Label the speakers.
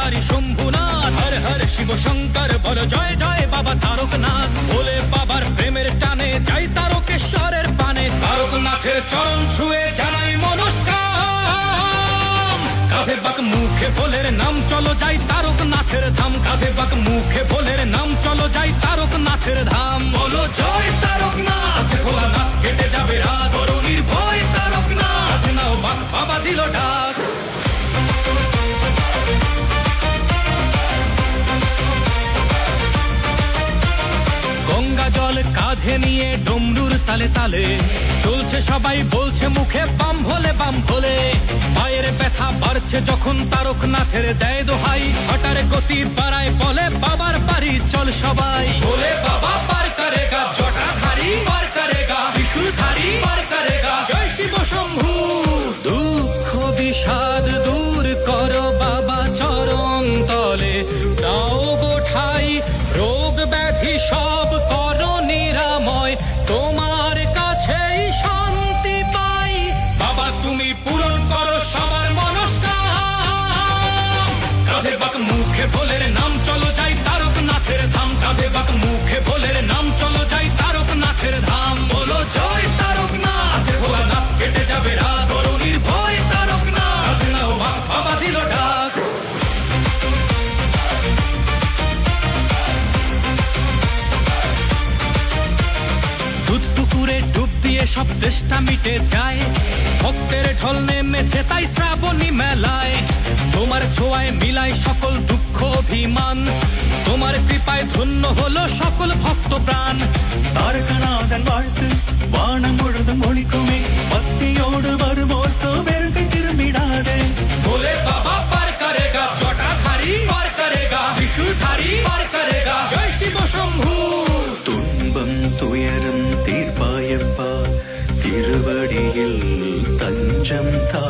Speaker 1: ত্রিপুরারি শম্ভুনাথ, হর হর শিব শঙ্কর বল জয় জয় বাবা তারকনাথ। ভোলে বাবার প্রেমের টানে যাই তারকেশ্বরের পানে, তারকনাথের চরণ ছুঁয়ে জানাই মনস্কাম। কাঁধে বাক মুখে ভোলের নাম চলো যাই তারকনাথের ধাম, কাঁধে বাক মুখে ভোলের নাম চলো যাই তারকনাথের ধাম। বলো জয় তারকনাথ, আছে ভোলানাথ কেটে যাবে রাত, করো নির্ভয় তারকনাথ, কাঁধে নাও বাক বাবা দিল ডাক। গঙ্গা জল কাঁধে নিয়ে ডমরুর তালে তালে চলছে সবাই, বলছে মুখে বাম ভোলে বাম ভোলে। পায়ের ব্যথা বাড়ছে যখন তারকনাথের দেয় দোহাই, হঠার গতি বাড়ায় বলে বাবার বাড়ি চল সবাই। ভোলে বাবা পার করেগা, জটাধারী পার করেগা, ত্রিশূলধারী পার করেগা, জয় শিব শম্ভু। দুঃখ বিষাদ দূর করো বাবা চরণ তলে, দাও গো ঠাই রোগ ব্যাধি সব করো নিরাময়, তোমার কাছেই শান্তি পাই। বাবা তুমি পূরণ করো সবার মনস্কাম। কাঁধে বাক মুখে ভোলের নাম চলো যাই তারকনাথের ধাম, কাঁধে বাক মুখে ভোলের নাম চলো যাই তারকনাথের ধাম। বলো জয় তারকনাথ, আছে ভোলানাথ কেটে যাবে রাত, করো নির্ভয় তারকনাথ, কাঁধে নাও বাক বাবা দিল ডাক। দুধ পুকুরে ডুব দিয়ে সব তেষ্টা মিটে যায়, ভক্তের ঢল নেমেছে তাই শ্রাবণী মেলায়। তোমার ছোঁয়ায় মিলায় সকল দুঃখ অভিমান, তোমার কৃপায় ধন্য হলো সকল ভক্ত প্রাণ।
Speaker 2: தாரகநாதன் வாழ்த்து வானம் முழுதும் ஒழிக்குமே, பக்தியோடு வருவோர்க்கு வெறுக்கை திரும்பிடாதே।
Speaker 1: भोले बाबा पार करेगा, जटाधारी पार करेगा, त्रिशूलधारी पार करेगा, जय शिव शंभू।
Speaker 2: துன்பம் துயரம் தீர்ப்பாயப்பா, திருவடியில் தஞ்சம் தா।